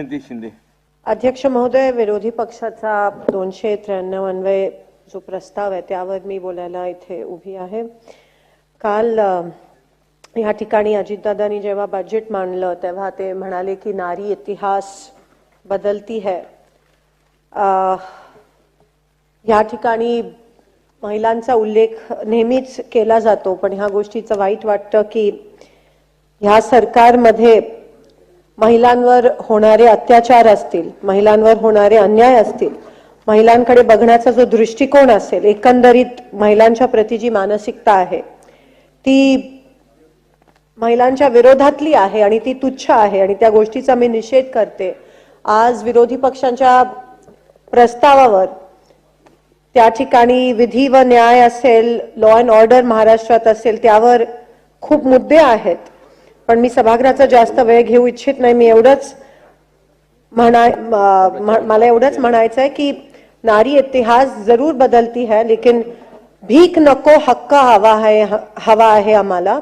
प्रणिती शिंदे. अध्यक्ष महोदय, विरोधी पक्षाचा 293 अन्वय जो प्रस्ताव आहे त्यावर मी बोलायला इथे उभी आहे. काल या ठिकाणी अजितदादांनी जेव्हा बजेट मांडलं तेव्हा ते म्हणाले की नारी इतिहास बदलती है. या ठिकाणी महिलांचा उल्लेख नेहमीच केला जातो, पण ह्या गोष्टीचं वाईट वाटतं की ह्या सरकारमध्ये महिलांवर होणारे अत्याचार असतील, महिलांवर होणारे अन्याय असतील, महिलांकडे बघण्याचा जो दृष्टिकोन असेल, एकंदरीत महिलांच्या प्रती जी मानसिकता आहे ती महिलांच्या विरोधातली आहे आणि ती तुच्छ आहे आणि त्या गोष्टीचा मी निषेध करते. आज विरोधी पक्षांच्या प्रस्तावावर त्या ठिकाणी विधी व न्याय असेल, लॉ अँड ऑर्डर महाराष्ट्रात असेल, त्यावर खूप मुद्दे आहेत, पण मी सभागृहाचा जास्त वेळ घेऊ इच्छित नाही. मी एवढंच मला एवढंच म्हणायचं आहे की नारी इतिहास जरूर बदलती है, लेकिन भीक नको हक्क हवा आहे आम्हाला.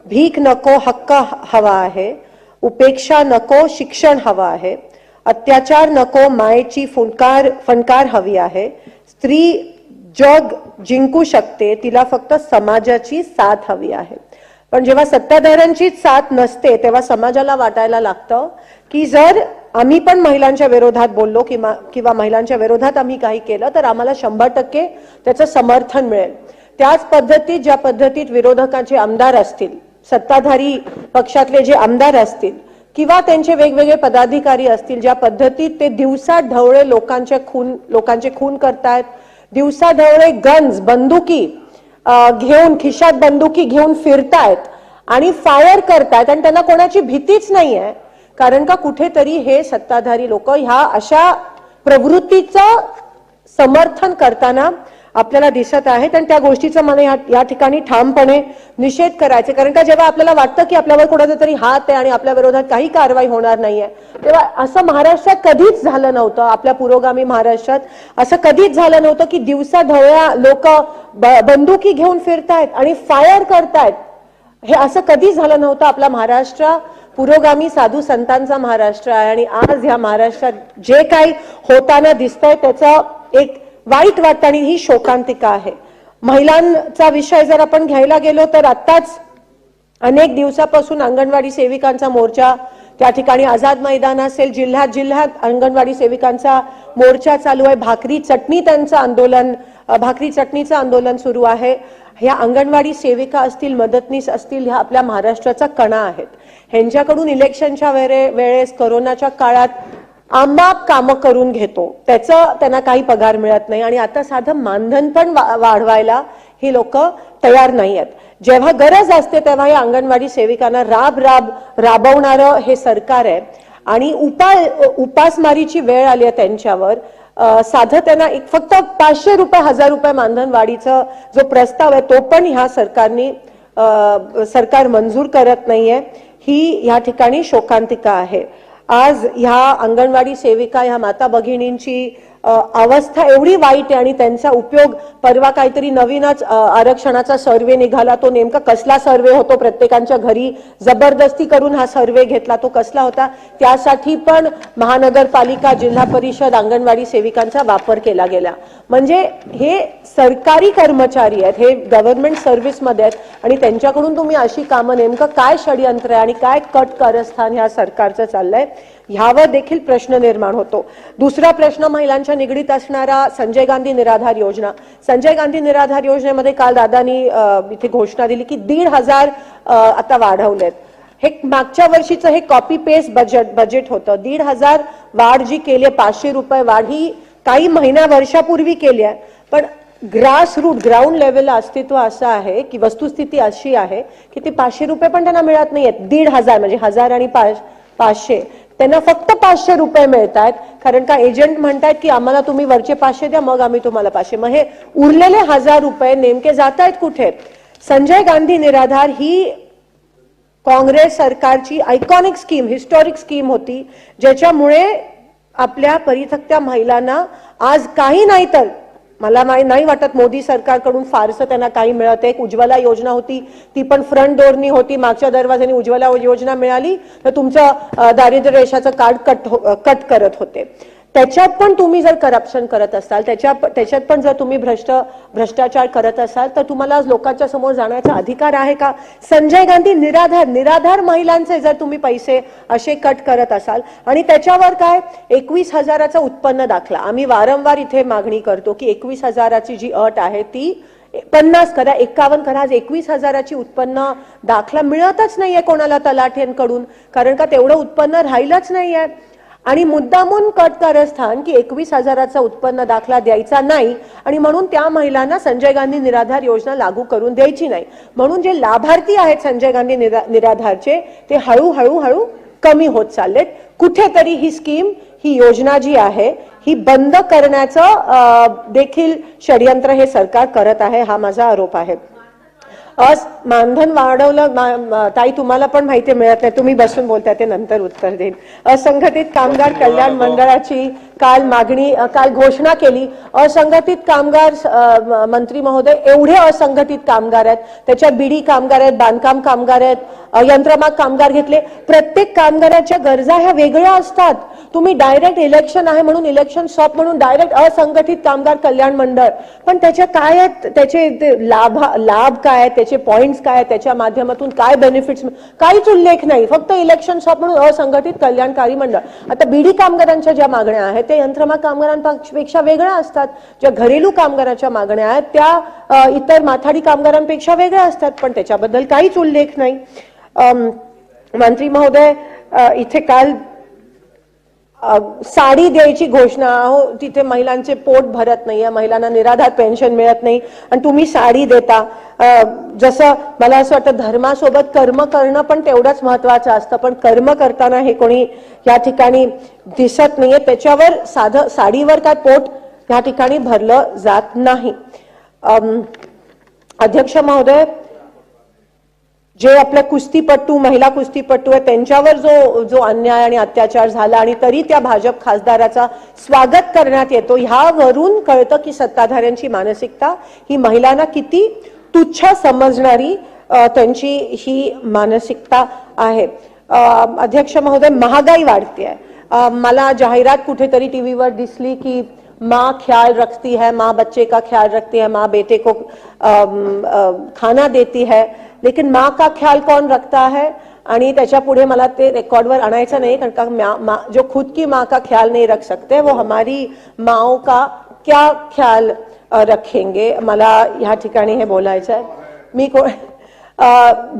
भीक नको हक्क हवा आहे, उपेक्षा नको शिक्षण हवा आहे, अत्याचार नको मायेची फणकार हवी आहे. स्त्री जग जिंकू शकते, तिला फक्त समाजाची साथ हवी आहे. पण जेव्हा सत्ताधाऱ्यांची साथ नसते तेव्हा समाजाला वाटायला लागतं की जर आम्ही पण महिलांच्या विरोधात बोललो किंवा महिलांच्या विरोधात आम्ही काही केलं तर आम्हाला 100% त्याचं समर्थन मिळेल. त्याच पद्धतीत ज्या पद्धतीत विरोधकांचे आमदार असतील, सत्ताधारी पक्षातले जे आमदार असतील किंवा त्यांचे वेगवेगळे पदाधिकारी असतील, ज्या पद्धतीत ते दिवसा ढवळे लोकांचे खून करतायत, दिवसा ढवळे गन्स बंदुकी घेऊन खिशात बंदुकी घेऊन फिरतायत आणि फायर करतायत आणि त्यांना कोणाची भीतीच नाहीये, कारण का कुठेतरी हे सत्ताधारी लोक ह्या अशा प्रवृत्तीचं समर्थन करताना आपल्याला दिसत आहेत आणि त्या गोष्टीचा मला या ठिकाणी ठामपणे निषेध करायचे. कारण का जेव्हा आपल्याला वाटतं की आपल्यावर कोणाचा तरी हात आहे आणि आपल्या विरोधात काही कारवाई होणार नाहीये, तेव्हा असं महाराष्ट्रात कधीच झालं नव्हतं. आपल्या पुरोगामी महाराष्ट्रात असं कधीच झालं नव्हतं की दिवसा ढवळ्या लोक बंदुकी घेऊन फिरतायत आणि फायर करतायत. हे असं कधीच झालं नव्हतं. आपला महाराष्ट्र पुरोगामी साधू संतांचा महाराष्ट्र आहे आणि आज ह्या महाराष्ट्रात जे काही होताना दिसतंय त्याचं एक वाईट वाटतं आणि ही शोकांतिका आहे. महिलांचा विषय जर आपण घ्यायला गेलो तर आत्ताच अनेक दिवसापासून अंगणवाडी सेविकांचा मोर्चा त्या ठिकाणी आझाद मैदान असेल, जिल्ह्यात अंगणवाडी सेविकांचा मोर्चा चालू आहे. भाकरी चटणीचं आंदोलन सुरू आहे. ह्या अंगणवाडी सेविका असतील, मदतनीस असतील, ह्या आपल्या महाराष्ट्राचा कणा आहेत. ह्यांच्याकडून इलेक्शनच्या वेळेस कोरोनाच्या काळात आंबाप कामं करून घेतो, त्याचं त्यांना काही पगार मिळत नाही आणि आता साधं मानधन पण वाढवायला ही लोक तयार नाही आहेत. जेव्हा गरज असते तेव्हा या अंगणवाडी सेविकांना राबवणारं हे सरकार आहे आणि उपासमारीची वेळ आली आहे त्यांच्यावर. साधं त्यांना फक्त 500 रुपये 1000 रुपये मानधन वाढीचा जो प्रस्ताव आहे तो पण ह्या सरकार मंजूर करत नाहीये. ही या ठिकाणी शोकांतिका आहे. आज ह्या अंगणवाडी सेविका ह्या माता भगिनींची अवस्था एवढी वाईट आहे आणि त्यांचा उपयोग परवा काहीतरी नवीनच आरक्षणाचा सर्वे निघाला. तो नेमका कसला सर्वे होतो, प्रत्येकांच्या घरी जबरदस्ती करून हा सर्वे घेतला, तो कसला होता, त्यासाठी पण महानगरपालिका, जिल्हा परिषद, अंगणवाडी सेविकांचा वापर केला गेला. म्हणजे हे सरकारी कर्मचारी आहेत, हे गव्हर्नमेंट सर्व्हिसमध्ये आहेत आणि त्यांच्याकडून तुम्ही अशी कामं, नेमकं काय षडयंत्र आहे आणि काय कट कारस्थान ह्या सरकारचं चाललंय ह्यावर देखील प्रश्न निर्माण होतो. दुसरा प्रश्न महिलांच्या निगडीत असणारा संजय गांधी निराधार योजना. संजय गांधी निराधार योजनेमध्ये काल दादानी इथे घोषणा दिली की 1,500 आता वाढवलेत. हे मागच्या वर्षीचं हे कॉपी पेस्ट बजेट होतं. 1,500 वाढ जी केली, 500 रुपये वाढ ही काही वर्षापूर्वी केली आहे, पण ग्राउंड लेवलला अस्तित्व असं आहे की वस्तुस्थिती अशी आहे की ते 500 रुपये पण त्यांना मिळत नाहीयेत. 1,500 म्हणजे 1000 आणि 500 त्यांना फक्त 500 रुपये मिळत आहेत, कारण का एजंट म्हणतायत की आम्हाला तुम्ही वरचे 500 द्या मग आम्ही तुम्हाला 500. मग हे उरलेले 1000 रुपये नेमके जात आहेत कुठे? संजय गांधी निराधार ही काँग्रेस सरकारची आयकॉनिक स्कीम, हिस्टॉरिक स्कीम होती, ज्याच्यामुळे आपल्या परित्यक्त्या महिलांना आज काही नाही तर मला नाही वाटत मोदी सरकारकडून फारसं त्यांना काही मिळत. एक उज्ज्वला योजना होती, ती पण फ्रंट डोअरनी होती, मागच्या दरवाजाने उज्ज्वला योजना मिळाली तर तुमचं दारिद्र्य रेषाचं कार्ड कट करत होते. त्याच्यात पण तुम्ही जर करप्शन करत असाल, त्याच्यात पण जर तुम्ही भ्रष्टाचार करत असाल तर तुम्हाला लोकांच्या समोर जाण्याचा अधिकार आहे का? संजय गांधी निराधार महिलांचे जर तुम्ही पैसे असे कट करत असाल आणि त्याच्यावर काय 21,000चा उत्पन्न दाखला. आम्ही वारंवार इथे मागणी करतो की 21,000ची जी अट आहे ती 50 करा, 51 करा. आज 21,000ची उत्पन्न दाखला मिळतच नाहीये कोणाला तलाठ्यांकडून, कारण का तेवढं उत्पन्न राहिलंच नाहीये. आणि मुद्दामून कट कारस्थान की 21,000चा उत्पन्न दाखला द्यायचा नाही आणि म्हणून त्या महिलांना संजय गांधी निराधार योजना लागू करून द्यायची नाही. म्हणून जे लाभार्थी आहेत संजय गांधी निराधारचे ते हळूहळू कमी होत चाललेत. कुठेतरी ही स्कीम, ही योजना जी आहे ही बंद करण्याचं देखील षडयंत्र हे सरकार करत आहे, हा माझा आरोप आहे. मानधन वाढवलं ताई, तुम्हाला पण माहिती मिळत नाही, तुम्ही बसून बोलताय ते नंतर उत्तर देईन. असंघटित कामगार कल्याण मंडळाची काल घोषणा केली. असंघटित कामगार मंत्री महोदय, एवढे असंघटित कामगार आहेत, त्याच्यात बीडी कामगार आहेत, बांधकाम कामगार आहेत, यंत्रमाग कामगार घेतले. प्रत्येक कामगाराच्या गरजा ह्या वेगळ्या असतात. तुम्ही डायरेक्ट इलेक्शन आहे म्हणून इलेक्शन स्टॉप म्हणून डायरेक्ट असंघटित कामगार कल्याण मंडळ, पण त्याच्या काय आहेत, त्याचे लाभ काय आहेत, त्याचे पॉइंट्स काय आहेत, त्याच्या माध्यमातून काय बेनिफिट्स, काहीच उल्लेख नाही. फक्त इलेक्शन स्टॉप म्हणून असंघटित कल्याणकारी मंडळ. आता बीडी कामगारांच्या ज्या मागण्या आहेत त्या यंत्रमाग कामगारांपेक्षा वेगळ्या असतात. ज्या घरेलू कामगारांच्या मागण्या आहेत त्या इतर माथाडी कामगारांपेक्षा वेगळ्या असतात, पण त्याच्याबद्दल काहीच उल्लेख नाही. मंत्री महोदय, इथे काल साडी द्यायची घोषणा, तिथे महिलांचे पोट भरत नाहीये, महिलांना निराधार पेन्शन मिळत नाही आणि तुम्ही साडी देता. जसं मला असं वाटतं धर्मासोबत कर्म करणं पण तेवढंच महत्वाचं असतं, पण कर्म करताना हे कोणी या ठिकाणी दिसत नाहीये. त्याच्यावर साधं साडीवर काय पोट या ठिकाणी भरलं जात नाही. अध्यक्ष महोदय, जे आपल्या कुस्तीपट्टू, महिला कुस्तीपट्टू आहेत त्यांच्यावर जो अन्याय आणि अत्याचार झाला आणि तरी त्या भाजप खासदाराचा स्वागत करण्यात येतो, ह्यावरून कळतं की सत्ताधाऱ्यांची मानसिकता ही महिलांना किती तुच्छ समजणारी त्यांची ही मानसिकता आहे. अध्यक्ष महोदय, महागाई वाढते. मला जाहिरात कुठेतरी टीव्हीवर दिसली की माँ ख्याल रखती है, माँ बच्चे का ख्याल रखती है, माँ बेटे को खाना देती है, लेकिन माँ का ख्याल कौन रखता है? आणि त्याच्या पुढे मला ते रेकॉर्डवर आणायचं नाही, कारण का जो खुद की माँ का ख्याल नहीं रख सकते वो हमारी माओ का क्या ख्याल रखेंगे. मला ह्या ठिकाणी हे बोलायचं आहे. मी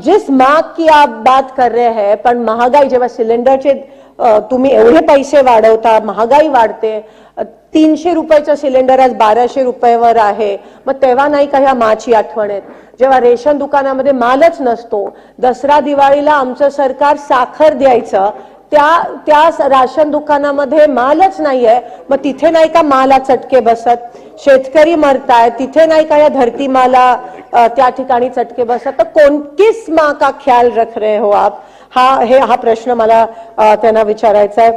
जिस माँ की आप बात कर रहे हैं, पण महागाई जेव्हा सिलेंडरचे तुम्ही एवढे पैसे वाढवता, महागाई वाढते, 300 रुपयाचं सिलेंडर आज 1200 रुपयावर आहे, मग तेव्हा नाही का ह्या माची आठवण येत? जेव्हा रेशन दुकानामध्ये मालच नसतो, दसरा दिवाळीला आमचं सरकार साखर द्यायचं, त्या राशन दुकानामध्ये मालच नाहीये, मग तिथे नाही का माला चटके बसत? शेतकरी मरताय, तिथे नाही का या धरती माला त्या ठिकाणी चटके बसत? तर किस माँ का ख्याल रख रहे हो आप? हा प्रश्न मला त्यांना विचारायचा आहे.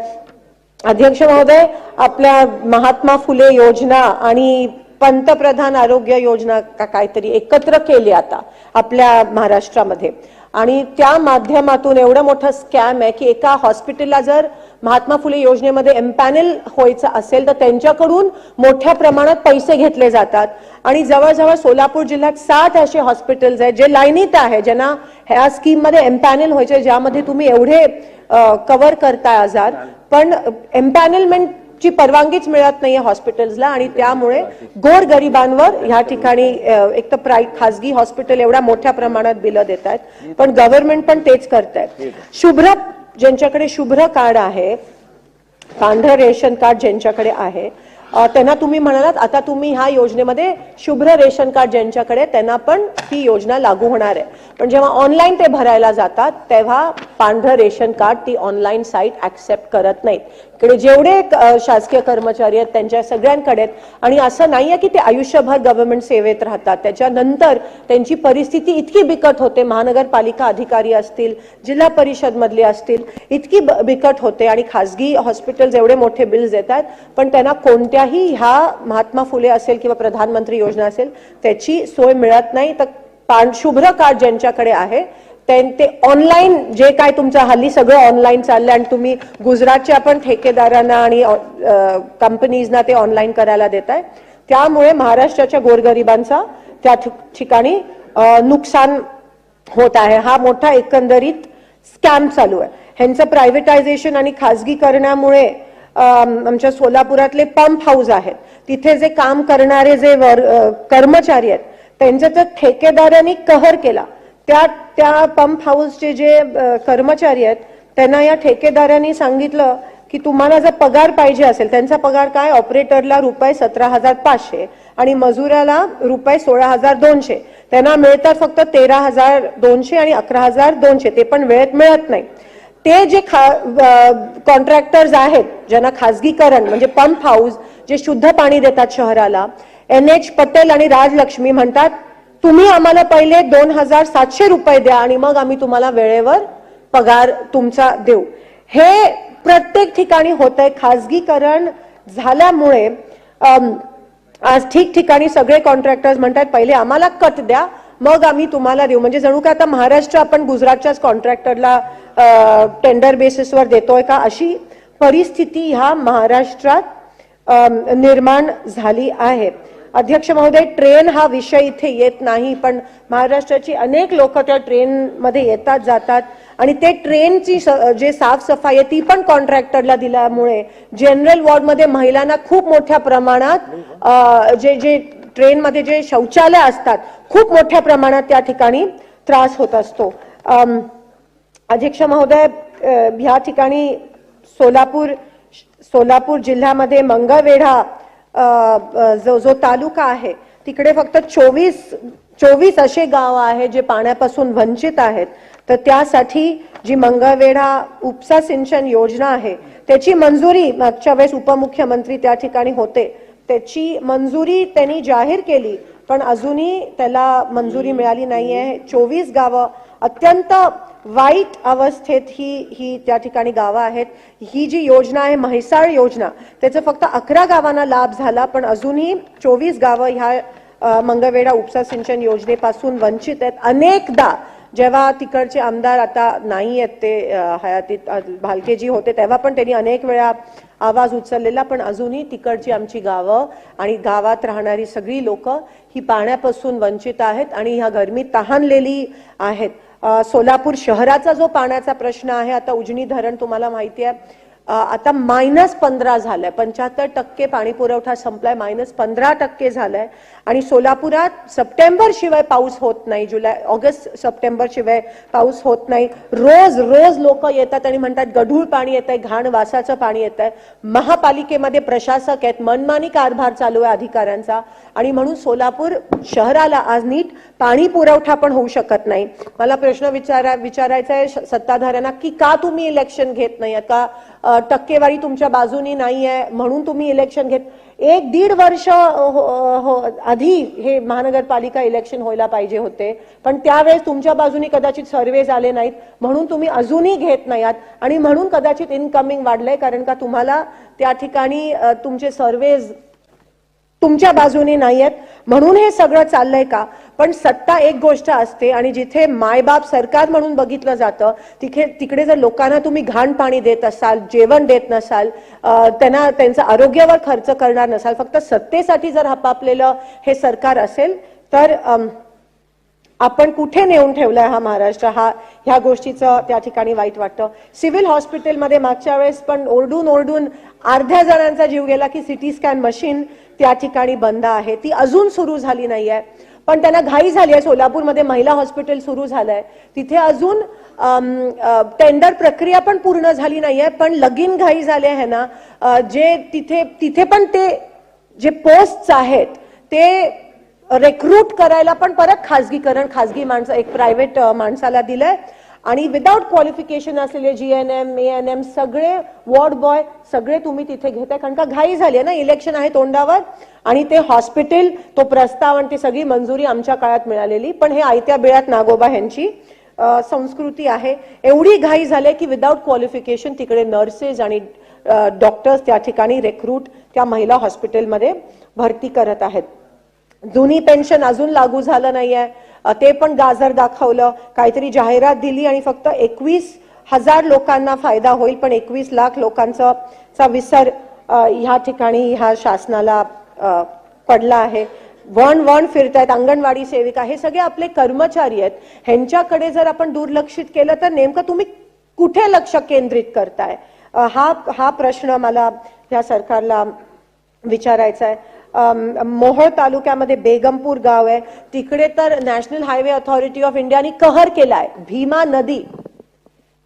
अध्यक्ष महोदय, आपल्या महात्मा फुले योजना आणि पंतप्रधान आरोग्य योजना काहीतरी एकत्र केली आता आपल्या महाराष्ट्रामध्ये, आणि त्या माध्यमातून एवढं मोठं स्कॅम आहे की एका हॉस्पिटलला जर महात्मा फुले योजनेमध्ये एम्पॅनल व्हायचं असेल तर त्यांच्याकडून मोठ्या प्रमाणात पैसे घेतले जातात. आणि जवळजवळ सोलापूर जिल्ह्यात 60 असे हॉस्पिटल्स आहेत जे लाईनीत आहे, ज्यांना ह्या स्कीम मध्ये एम्पॅनल व्हायचे, ज्यामध्ये तुम्ही एवढे कव्हर करताय आजार, पण एम्पॅनलमेंटची परवानगीच मिळत नाहीये हॉस्पिटल्सला, आणि त्यामुळे गोरगरिबांवर ह्या ठिकाणी एक तर खासगी हॉस्पिटल एवढ्या मोठ्या प्रमाणात बिलं देत आहेत, पण गव्हर्नमेंट पण तेच करतायत. शुभ्र, ज्यांच्याकडे शुभ्र कार्ड आहे, पांढरं रेशन कार्ड ज्यांच्याकडे आहे, त्यांना तुम्ही म्हणालात आता तुम्ही ह्या योजनेमध्ये शुभ्र रेशन कार्ड ज्यांच्याकडे त्यांना पण ही योजना लागू होणार आहे. पण जेव्हा ऑनलाईन ते भरायला जातात तेव्हा पांढरं रेशन कार्ड ती ऑनलाईन साईट ऍक्सेप्ट करत नाहीत. इकडे जेवढे शासकीय कर्मचारी आहेत त्यांच्या सगळ्यांकडे आणि असं नाहीये की ते आयुष्यभर गव्हर्नमेंट सेवेत राहतात. त्याच्यानंतर त्यांची परिस्थिती इतकी बिकट होते, महानगरपालिका अधिकारी असतील, जिल्हा परिषद मधले असतील, इतकी बिकट होते आणि खासगी हॉस्पिटल्स एवढे मोठे बिल्स देतात पण त्यांना कोणत्याही ह्या महात्मा फुले असेल किंवा प्रधानमंत्री योजना असेल त्याची सोय मिळत नाही. तर शुभ्र कार्ड ज्यांच्याकडे आहे ते ऑनलाईन जे काय तुमचं हल्ली सगळं ऑनलाईन चाललंय आणि तुम्ही गुजरातच्या पण ठेकेदारांना आणि कंपनीजना ते ऑनलाईन करायला देताय, त्यामुळे महाराष्ट्राच्या गोरगरिबांचा त्या ठिकाणी नुकसान होत आहे. हा मोठा एकंदरीत स्कॅम चालू आहे. ह्यांचं प्रायव्हेटायझेशन आणि खाजगीकरणामुळे आमच्या सोलापुरातले पंप हाऊस आहेत, तिथे जे काम करणारे जे कर्मचारी आहेत त्यांचं तर ठेकेदारांनी कहर केला. त्या पंप हाऊसचे जे कर्मचारी आहेत त्यांना या ठेकेदारांनी सांगितलं की तुम्हाला जर पगार पाहिजे असेल, त्यांचा पगार काय, ऑपरेटरला ₹17,500 आणि मजुराला ₹16,200, त्यांना मिळतात फक्त 13,200 आणि 11,200, ते पण वेळेत मिळत नाही. ते जे कॉन्ट्रॅक्टर्स आहेत ज्यांना खाजगीकरण म्हणजे पंप हाऊस जे शुद्ध पाणी देतात शहराला, NH पटेल आणि राजलक्ष्मी म्हणतात तुम्ही आम्हाला पहिले ₹2,700 द्या आणि मग आम्ही तुम्हाला वेळेवर पगार तुमचा देऊ. हे प्रत्येक ठिकाणी होतंय. खाजगीकरण झाल्यामुळे आज ठिकठिकाणी सगळे कॉन्ट्रॅक्टर्स म्हणतात पहिले आम्हाला कट द्या मग आम्ही तुम्हाला देऊ. म्हणजे जणू का आता महाराष्ट्र आपण गुजरातच्याच कॉन्ट्रॅक्टरला टेंडर बेसिसवर देतोय का, अशी परिस्थिती ह्या महाराष्ट्रात निर्माण झाली आहे. अध्यक्ष महोदय, ट्रेन हा विषय इथे येत नाही पण महाराष्ट्राची अनेक लोक त्या ट्रेन मध्ये येतात जातात आणि ते ट्रेनची जे साफसफाई आहे ती पण कॉन्ट्रॅक्टरला दिल्यामुळे जनरल वॉर्डमध्ये महिलांना खूप मोठ्या प्रमाणात जे ट्रेनमध्ये जे शौचालय असतात खूप मोठ्या प्रमाणात त्या ठिकाणी त्रास होत असतो. अध्यक्ष महोदय, ह्या ठिकाणी सोलापूर जिल्ह्यामध्ये मंगळवेढा जो तालुका आहे तिकडे फक्त 24 असे गाव आहेत जे पाण्यापासून वंचित आहेत. तर त्यासाठी जी मंगळवेढा उपसा सिंचन योजना आहे त्याची मंजुरी मागच्या वेळेस उपमुख्यमंत्री त्या ठिकाणी होते, त्याची मंजुरी त्यांनी जाहीर केली पण अजूनही त्याला मंजुरी मिळाली नाहीये. 24 गावं अत्यंत वाईट अवस्थेत ही त्या ठिकाणी गावं आहेत. ही जी योजना आहे म्हैसाळ योजना त्याचा फक्त 11 गावांना लाभ झाला पण अजूनही 24 गावं ह्या मंगळवेढा उपसा सिंचन योजनेपासून वंचित आहेत. अनेकदा जेव्हा तिकडचे आमदार आता नाही आहेत ते हयातीत भालकेजी होते तेव्हा पण त्यांनी अनेक वेळा आवाज उचललेला पण अजूनही तिकडची आमची गावं आणि गावात राहणारी सगळी लोक ही पाण्यापासून वंचित आहेत आणि ह्या गरमीत तहानलेली आहेत. सोलापूर शहराचा जो पाण्याचा प्रश्न आहे, आता उजनी धरण तुम्हाला माहिती आहे आता -15 झालंय, 75% पाणी पुरवठा संपलाय, -15% झालाय आणि सोलापुरात सप्टेंबर शिवाय पाऊस होत नाही, ऑगस्ट सप्टेंबर शिवाय पाऊस होत नाही. रोज लोक येतात आणि म्हणतात गढूळ पाणी येतंय, घाण वासाचं पाणी येतंय. महापालिकेमध्ये प्रशासक आहेत, मनमानी कारभार चालू आहे अधिकाऱ्यांचा आणि म्हणून सोलापूर शहराला आज नीट पाणी पुरवठा पण होऊ शकत नाही. मला प्रश्न विचारायचा आहे सत्ताधाऱ्यांना की का तुम्ही इलेक्शन घेत नाही, का टक्केवारी तुमच्या बाजूनी नाहीये म्हणून तुम्ही इलेक्शन घेत. 1-1.5 वर्ष आधी हे महानगरपालिका इलेक्शन व्हायला पाहिजे होते पण त्यावेळेस तुमच्या बाजूनी कदाचित सर्वे झाले नाहीत म्हणून तुम्ही अजूनही घेत नाही आहात आणि म्हणून कदाचित इनकमिंग वाढलंय कारण का तुम्हाला त्या ठिकाणी तुमचे सर्वेज तुमच्या बाजूने नाही आहेत म्हणून हे सगळं चाललंय का. पण सत्ता एक गोष्ट असते आणि जिथे मायबाप सरकार म्हणून बघितलं जातं तिकडे जर लोकांना तुम्ही घाण पाणी देत असाल, जेवण देत नसाल, त्यांना त्यांच्या आरोग्यावर खर्च करणार नसाल, फक्त सत्तेसाठी जर हपापलेलं हे सरकार असेल तर आपण कुठे नेऊन ठेवलाय हा महाराष्ट्र, ह्या गोष्टीचं त्या ठिकाणी वाईट वाटतं. सिव्हिल हॉस्पिटलमध्ये मागच्या वेळेस पण ओरडून अर्ध्या जणांचा जीव गेला की सिटी स्कॅन मशीन त्या ठिकाणी बंद आहे, ती अजून सुरू झाली नाहीये पण त्यांना घाई झाली आहे. सोलापूरमध्ये महिला हॉस्पिटल सुरू झालंय, तिथे अजून टेंडर प्रक्रिया पण पूर्ण झाली नाहीये पण लगीन घाई झाले आहे ना, जे तिथे पण ते जे पोस्ट आहेत ते रिक्रूट करायला पण परत खाजगी माणसं एक प्रायव्हेट माणसाला दिलंय आणि विदाउट क्वालिफिकेशन असलेले GNM ANM सगळे वॉर्ड बॉय सगळे तुम्ही तिथे घेताय, कारण का घाई झाली ना, इलेक्शन आहे तोंडावर आणि ते हॉस्पिटल तो प्रस्ताव आणि ती सगळी मंजुरी आमच्या काळात मिळालेली, पण हे आयत्या बिळात नागोबा यांची संस्कृती आहे. एवढी घाई झाली की विदाउट क्वालिफिकेशन तिकडे नर्सेस आणि डॉक्टर्स त्या ठिकाणी रिक्रूट त्या महिला हॉस्पिटलमध्ये भरती करत आहेत. जुनी पेन्शन अजून लागू झालं नाहीये, ते पण गाजर दाखवलं, काहीतरी जाहिरात दिली आणि फक्त 21,000 लोकांना फायदा होईल, पण 21 लाख लोकांचा विसर ह्या ठिकाणी ह्या शासनाला पडला आहे. वन फिरतायत, अंगणवाडी सेविका, हे सगळे आपले कर्मचारी आहेत. ह्यांच्याकडे जर आपण दुर्लक्षित केलं तर नेमकं तुम्ही कुठे लक्ष केंद्रित करताय, हा प्रश्न मला या सरकारला विचारायचा आहे. मोहोळ तालुक्यामध्ये बेगमपूर गाव आहे, तिकडे तर नॅशनल हायवे अथॉरिटी ऑफ इंडियाने कहर केलाय. भीमा नदी,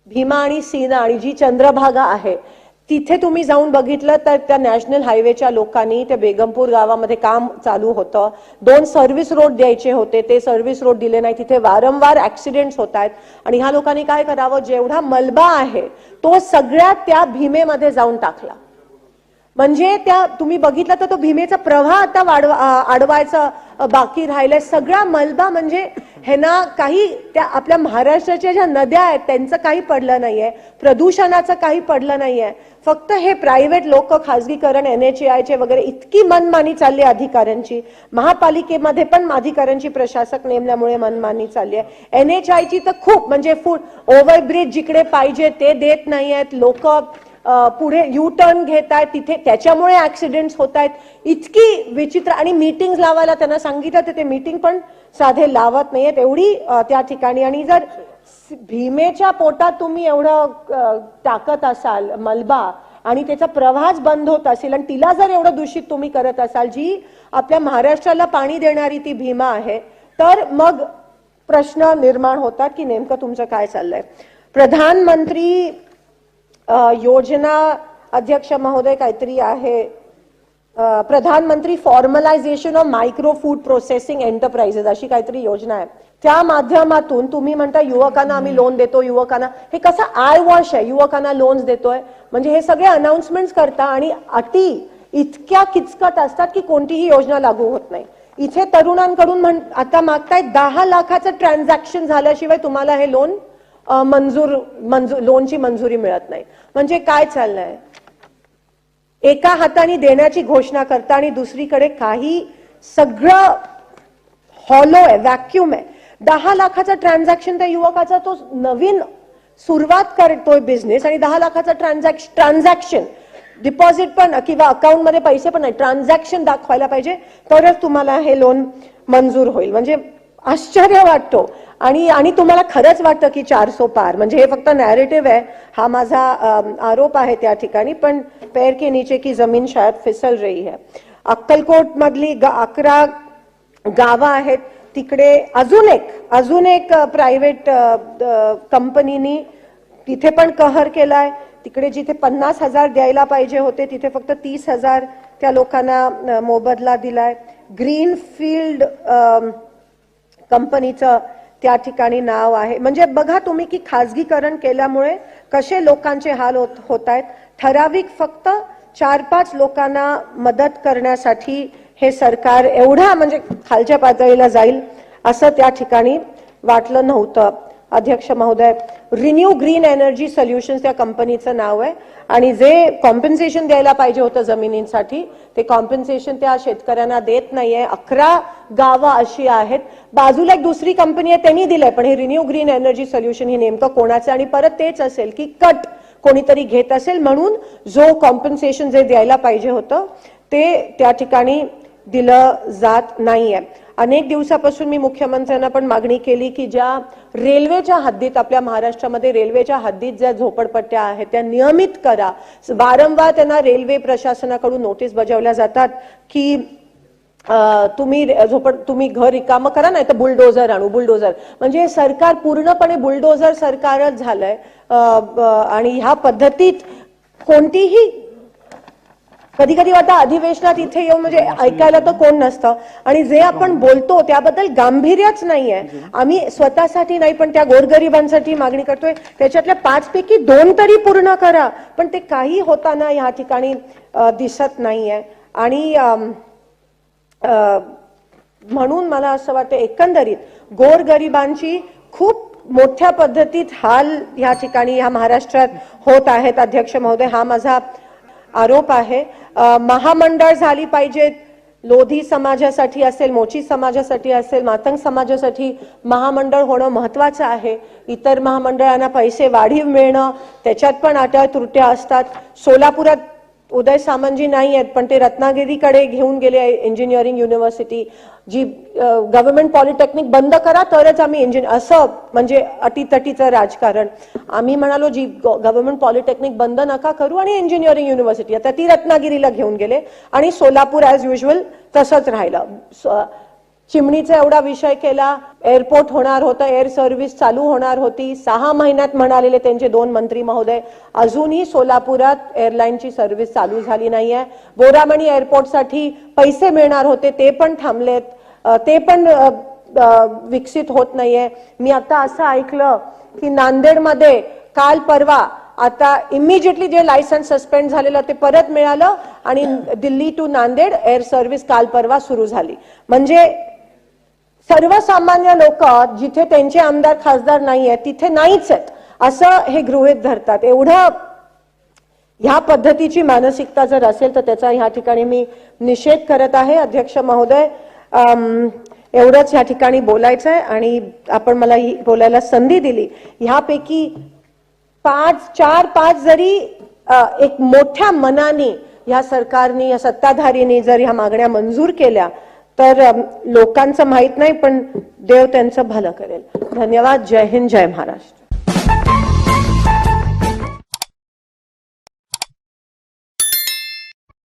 भीमा आणि सीना आणि जी चंद्रभागा आहे तिथे तुम्ही जाऊन बघितलं तर त्या नॅशनल हायवेच्या लोकांनी त्या बेगमपूर गावामध्ये काम चालू होतं. 2 सर्व्हिस रोड द्यायचे होते, ते सर्व्हिस रोड दिले नाही. तिथे वारंवार ऍक्सिडेंट्स होत आहेत आणि ह्या लोकांनी काय करावं, जेवढा मलबा आहे तो सगळ्या त्या भीमेमध्ये जाऊन टाकला. म्हणजे त्या तुम्ही बघितलं तर तो भीमेचा प्रवाह आता अडवायचा बाकी राहिलाय. सगळा मलबा म्हणजे हे ना, काही त्या आपल्या महाराष्ट्राच्या ज्या नद्या आहेत त्यांचं काही पडलं नाहीये, प्रदूषणाचं काही पडलं नाहीये. फक्त हे प्रायव्हेट लोक, खासगीकरण, NHAI चे वगैरे इतकी मनमानी चालली अधिकाऱ्यांची. महापालिकेमध्ये पण अधिकाऱ्यांची प्रशासक नेमल्यामुळे मनमानी चालली आहे. NHAI ची तर खूप, म्हणजे ओव्हरब्रिज जिकडे पाहिजे ते देत नाहीयेत लोक, पुढे यू टर्न घेत आहेत तिथे, त्याच्यामुळे ऍक्सिडेंट्स होत आहेत. इतकी विचित्र. आणि मीटिंग लावायला त्यांना सांगितलं तर ते मीटिंग पण साधे लावत नाहीयेत, एवढी त्या ठिकाणी. आणि जर भीमेच्या पोटात तुम्ही एवढं टाकत असाल मलबा आणि त्याचा प्रवाहच बंद होत असेल आणि तिला जर एवढं दूषित तुम्ही करत असाल, जी आपल्या महाराष्ट्राला पाणी देणारी ती भीमा आहे, तर मग प्रश्न निर्माण होतात की नेमकं तुमचं काय चाललंय. प्रधानमंत्री योजना अध्यक्ष महोदय काहीतरी आहे, प्रधानमंत्री formalisation of micro food processing enterprises अशी काहीतरी योजना आहे. त्या माध्यमातून तुम्ही म्हणता युवकांना आम्ही लोन देतो, युवकांना, हे कसं आय वॉश आहे, युवकांना लोन्स देतोय. म्हणजे हे सगळे अनाउन्समेंट्स करता आणि अटी इतक्या किचकट असतात की कोणतीही योजना लागू होत नाही. इथे तरुणांकडून आता मागताय 10 लाखाचं ट्रान्झॅक्शन झाल्याशिवाय तुम्हाला हे लोन लोनची मंजुरी मिळत नाही. म्हणजे काय चाललंय, एका हाताने देण्याची घोषणा करता आणि दुसरीकडे काही सगळं हॉलो आहे, व्हॅक्यूम आहे. 10 लाखाचा ट्रान्झॅक्शन त्या युवकाचा, तो नवीन सुरुवात करतोय बिझनेस आणि 10 लाखाचा ट्रान्झॅक्शन, डिपॉझिट पण किंवा अकाउंट मध्ये पैसे पण नाही, ट्रान्झॅक्शन दाखवायला पाहिजे तरच तुम्हाला हे लोन मंजूर होईल. म्हणजे आश्चर्य वाटतो. आणि तुम्हाला खरंच वाटतं की 400 पार, म्हणजे हे फक्त नॅरेटिव्ह आहे, हा माझा आरोप आहे त्या ठिकाणी, पण पैर के नीचे की जमीन शायद फिसल रही है. अक्कलकोट मधली 11 गावं आहेत, तिकडे अजून एक प्रायव्हेट कंपनीनी तिथे पण कहर केलाय. तिकडे जिथे 50,000 द्यायला पाहिजे होते तिथे फक्त 30,000 त्या लोकांना मोबदला दिलाय. ग्रीनफील्ड कंपनीचं त्या ठिकाणी नाव आहे. म्हणजे बघा तुम्ही की खाजगीकरण केल्यामुळे कसे लोकांचे हाल होत आहेत. ठराविक फक्त 4-5 लोकांना मदत करण्यासाठी हे सरकार एवढा म्हणजे खालच्या पातळीला जाईल असं त्या ठिकाणी वाटलं नव्हतं. अध्यक्ष महोदय, रिन्यू ग्रीन एनर्जी सोल्युशन्स त्या कंपनीचं नाव आहे आणि जे कॉम्पेन्सेशन द्यायला पाहिजे होतं जमिनींसाठी ते कॉम्पेन्सेशन त्या शेतकऱ्यांना देत नाहीये. 11 गावं अशी आहेत. बाजूला एक दुसरी कंपनी आहे त्यांनी दिलंय, पण हे रिन्यू ग्रीन एनर्जी सोल्युशन हे नेमकं कोणाचं, आणि परत तेच असेल की कट कोणीतरी घेत असेल म्हणून जो कॉम्पेन्सेशन जे द्यायला पाहिजे होतं ते त्या ठिकाणी दिलं जात नाहीये. अनेक दिवसापासून मी मुख्यमंत्र्यांना पण मागणी केली की ज्या रेल्वेच्या हद्दीत आपल्या महाराष्ट्रामध्ये रेल्वेच्या हद्दीत ज्या झोपडपट्ट्या आहेत त्या नियमित करा. वारंवार रेल्वे प्रशासनाकडून नोटीस बजावल्या जातात की तुम्ही घर रिकामं करा, नाही तर बुलडोझर आणू. बुलडोझर म्हणजे सरकार पूर्णपणे बुलडोझर सरकारच झालंय आणि ह्या पद्धतीत कोणतीही कधी कधी वाटतं अधिवेशनात इथे येऊन म्हणजे ऐकायला तर कोण नसतं आणि जे आपण बोलतो त्याबद्दल गांभीर्यच नाहीये. आम्ही स्वतःसाठी नाही पण त्या गोरगरिबांसाठी मागणी करतोय, त्याच्यातल्या 5 पैकी 2 तरी पूर्ण करा, पण ते काही होताना या ठिकाणी दिसत नाहीये. आणि म्हणून मला असं वाटतं एकंदरीत गोरगरिबांची खूप मोठ्या पद्धतीत हाल या ठिकाणी या महाराष्ट्रात होत आहेत. अध्यक्ष महोदय, हा माझा आरोप आहे. महामंडळ झाली पाहिजेत, लोधी समाजासाठी असेल, मोची समाजासाठी असेल, मातंग समाजासाठी महामंडळ होणं महत्वाचं आहे. इतर महामंडळांना पैसे वाढीव मिळणं त्याच्यात पण अटळ त्रुट्या असतात. सोलापुरात उदय सामंतजी नाही आहेत पण ते रत्नागिरीकडे घेऊन गेले इंजिनिअरिंग युनिव्हर्सिटी. जी गव्हर्नमेंट पॉलिटेक्निक बंद करा तरच आम्ही असं म्हणजे अटीतटीचं राजकारण. आम्ही म्हणालो जी गव्हर्नमेंट पॉलिटेक्निक बंद नका करू आणि इंजिनिअरिंग युनिव्हर्सिटी आता ती रत्नागिरीला घेऊन गेले आणि सोलापूर ॲज युजल तसंच राहिलं. चिमणीचा एवढा विषय केला, एअरपोर्ट होणार होतं, एअर सर्व्हिस चालू होणार होती, 6 महिन्यात म्हणालेले त्यांचे 2 मंत्री महोदय, अजूनही सोलापुरात एअरलाईनची सर्व्हिस चालू झाली नाहीये. बोरामणी एअरपोर्टसाठी पैसे मिळणार होते ते पण थांबलेत, ते पण विकसित होत नाहीये. मी आता असं ऐकलं की नांदेडमध्ये काल परवा आता इमिजिएटली जे लायसन्स सस्पेंड झालेलं ते परत मिळालं आणि Delhi to Nanded air service काल परवा सुरू झाली. म्हणजे सर्वसामान्य लोक जिथे त्यांचे आमदार खासदार नाही आहेत तिथे नाहीच आहेत असं हे गृहीत धरतात. एवढं ह्या पद्धतीची मानसिकता जर असेल तर त्याचा ह्या ठिकाणी मी निषेध करत आहे. अध्यक्ष महोदय, एवढंच या ठिकाणी बोलायचं आहे आणि आपण मला ही बोलायला संधी दिली. ह्यापैकी 4-5 जरी एक मोठ्या मनाने या सरकारने या सत्ताधारीने जर ह्या मागण्या मंजूर केल्या तर लोकांचं माहित नाही पण देव त्यांचं भलं करेल. धन्यवाद. जय हिंद, जय महाराष्ट्र.